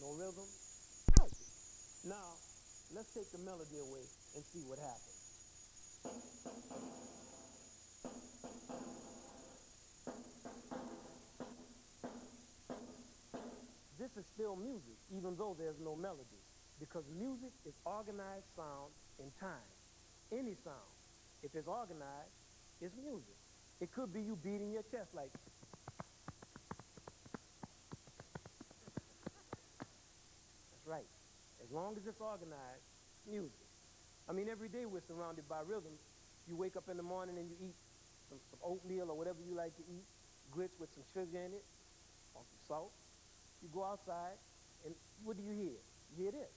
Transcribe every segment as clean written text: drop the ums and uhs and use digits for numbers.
no rhythm. Now, let's take the melody away and see what happens. This is still music, even though there's no melody, because music is organized sound in time. Any sound, if it's organized, it's music. It could be you beating your chest like. That's right. As long as it's organized, music. I mean, every day we're surrounded by rhythms. You wake up in the morning and you eat some oatmeal or whatever you like to eat, grits with some sugar in it, or some salt. You go outside, and what do you hear? You hear this.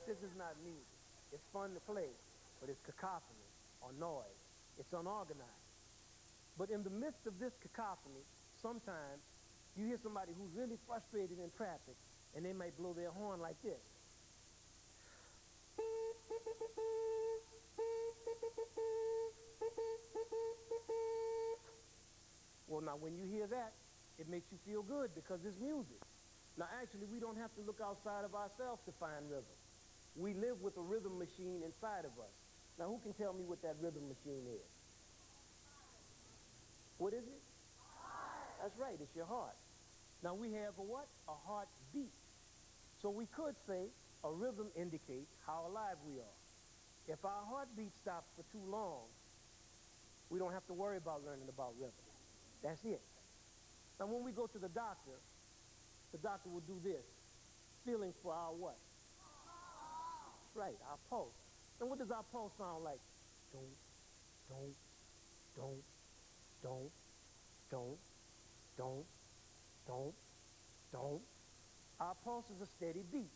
This is not music. It's fun to play, but it's cacophony or noise. It's unorganized. But in the midst of this cacophony, sometimes you hear somebody who's really frustrated in traffic, and they might blow their horn like this. Well, now, when you hear that, it makes you feel good because it's music. Now, actually, we don't have to look outside of ourselves to find rhythm. We live with a rhythm machine inside of us. Now, who can tell me what that rhythm machine is? What is it? Heart. That's right, it's your heart. Now, we have a what? A heartbeat. So we could say a rhythm indicates how alive we are. If our heartbeat stops for too long, we don't have to worry about learning about rhythm. That's it. Now, when we go to the doctor will do this, feeling for our what? Right, our pulse. And what does our pulse sound like? Don't, don't, don't, don't, don't, don't, don't, don't. Our pulse is a steady beat.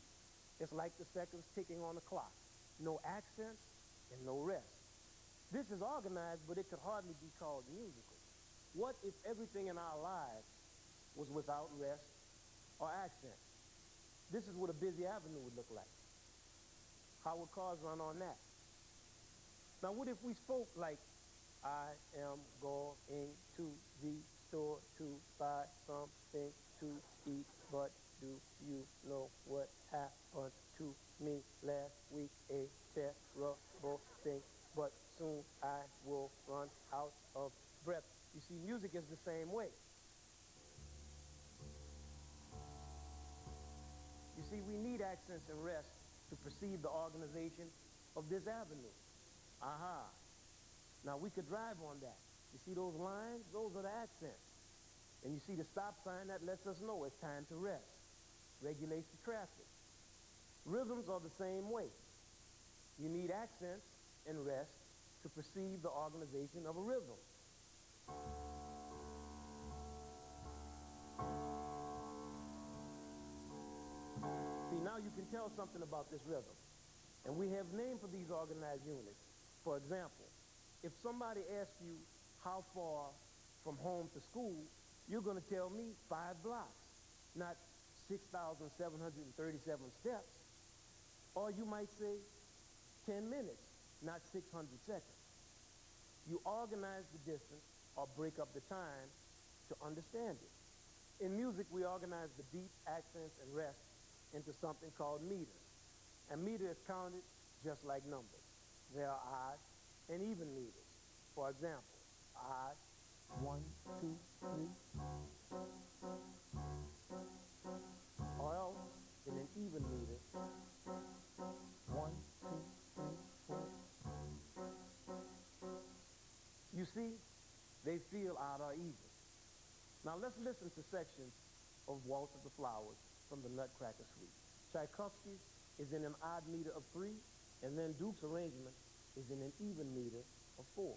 It's like the seconds ticking on the clock. No accents and no rest. This is organized, but it could hardly be called musical. What if everything in our lives was without rest or accent? This is what a busy avenue would look like. How would cars run on that? Now, what if we spoke like, I am going to the store to buy something to eat, but do you know what happened to me last week? A terrible thing, but soon I will run out of breath. You see, music is the same way. You see, we need accents and rest to perceive the organization of this avenue. Aha. Now, we could drive on that. You see those lines? Those are the accents. And you see the stop sign, that lets us know it's time to rest. Regulates the traffic. Rhythms are the same way. You need accents and rest to perceive the organization of a rhythm. See, now you can tell something about this rhythm. And we have names for these organized units. For example, if somebody asks you how far from home to school, you're going to tell me 5 blocks, not 6,737 steps. Or you might say 10 minutes, not 600 seconds. You organize the distance or break up the time to understand it. In music, we organize the beat, accents, and rest into something called meters. And meter is counted just like numbers. There are odd and even meters. For example, odd, 1, 2, 3. Or else, in an even meter, 1, 2, 3, 4. You see, they feel odd or even. Now let's listen to sections of Waltz of the Flowers from the Nutcracker Suite. Tchaikovsky's is in an odd meter of 3, and then Duke's arrangement is in an even meter of 4.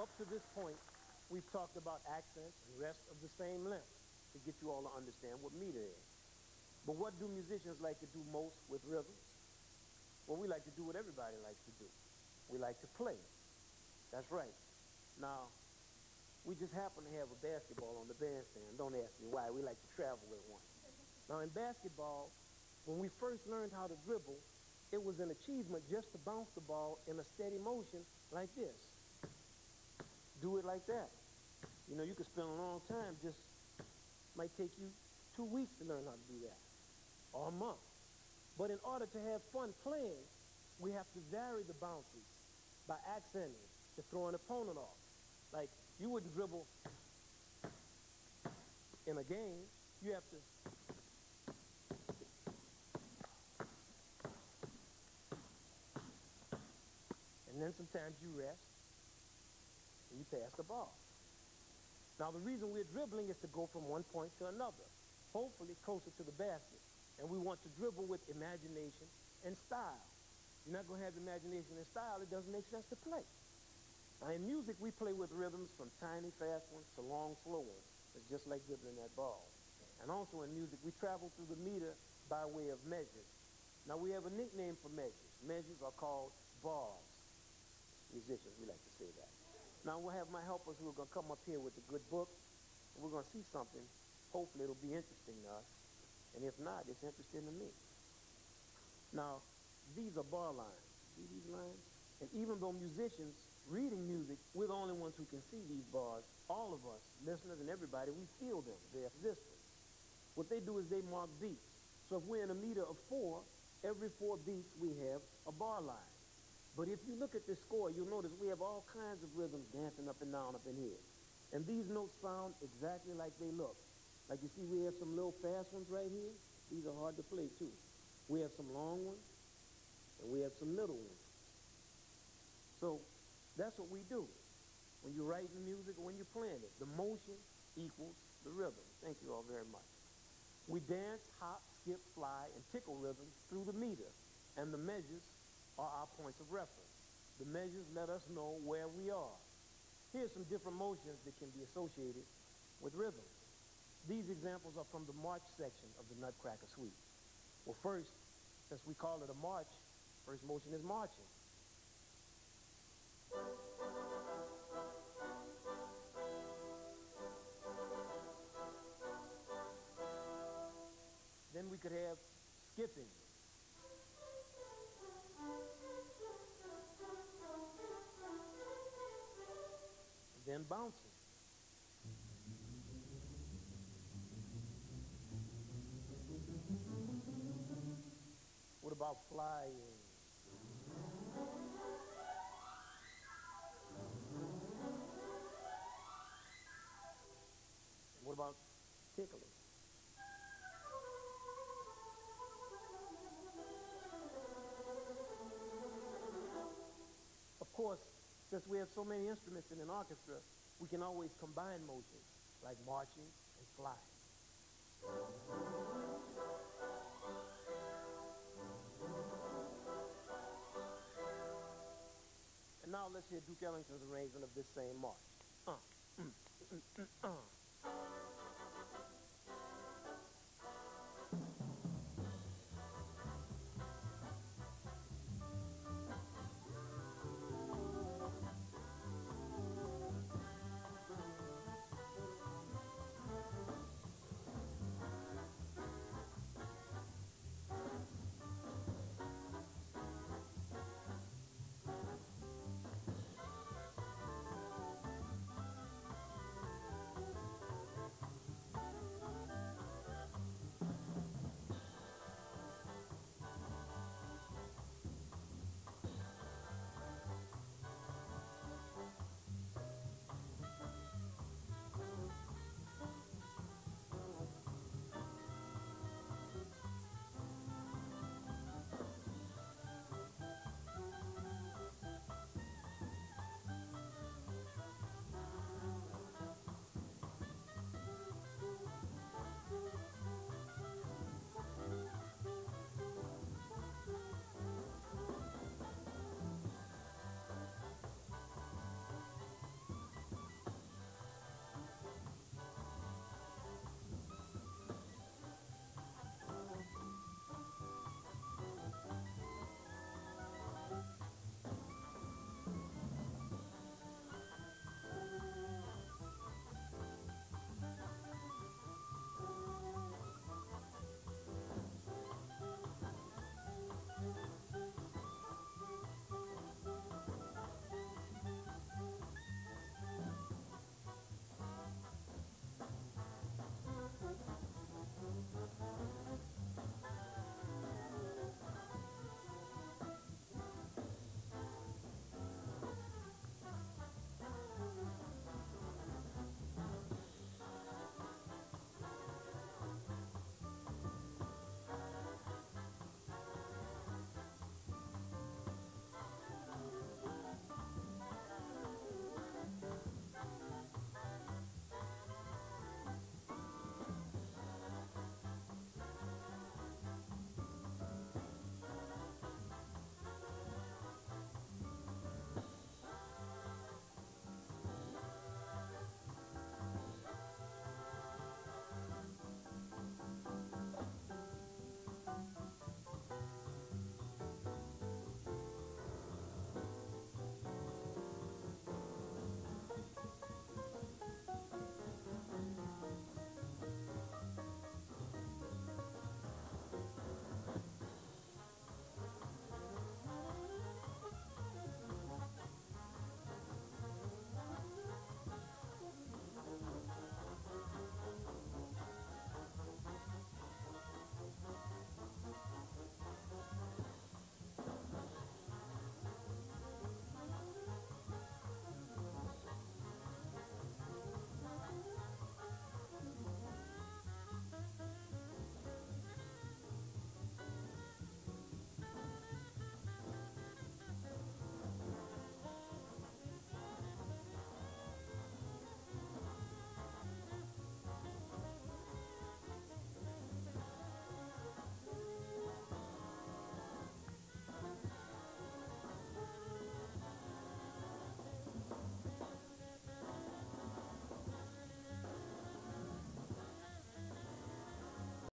Up to this point, we've talked about accents and rest of the same length to get you all to understand what meter is. But what do musicians like to do most with rhythms? Well, we like to do what everybody likes to do. We like to play. That's right. Now, we just happen to have a basketball on the bandstand. Don't ask me why. We like to travel with one. Now, in basketball, when we first learned how to dribble, it was an achievement just to bounce the ball in a steady motion like this. Do it like that. You know, you could spend a long time, just might take you 2 weeks to learn how to do that, or a month. But in order to have fun playing, we have to vary the bounces by accenting to throw an opponent off. Like, you wouldn't dribble in a game. You have to and then sometimes you rest and you pass the ball. Now, the reason we're dribbling is to go from one point to another, hopefully closer to the basket. And we want to dribble with imagination and style. You're not going to have imagination and style, it doesn't make sense to play. Now, in music, we play with rhythms from tiny, fast ones to long, slow ones. It's just like dribbling that ball. And also in music, we travel through the meter by way of measures. Now, we have a nickname for measures. Measures are called bars. Musicians, we like to say that. Now, we'll have my helpers who are going to come up here with a good book, and we're going to see something. Hopefully, it'll be interesting to us. And if not, it's interesting to me. Now, these are bar lines. See these lines? And even though musicians reading music, we're the only ones who can see these bars. All of us, listeners and everybody, we feel them. They're existing. What they do is they mark beats. So if we're in a meter of 4, every 4 beats we have a bar line. But if you look at this score, you'll notice we have all kinds of rhythms dancing up and down up in here. And these notes sound exactly like they look. Like you see, we have some little fast ones right here. These are hard to play too. We have some long ones, and we have some little ones. So that's what we do when you're writing music or when you're playing it. The motion equals the rhythm. Thank you all very much. We dance, hop, skip, fly, and tickle rhythms through the meter, and the measures are our points of reference. The measures let us know where we are. Here's some different motions that can be associated with rhythms. These examples are from the march section of the Nutcracker Suite. Well, first, since we call it a march, first motion is marching. Then we could have skipping. Then bouncing. What about flying? What about tickling? Of course, since we have so many instruments in an orchestra, we can always combine motions, like marching and flying. And now let's hear Duke Ellington's arrangement of this same march.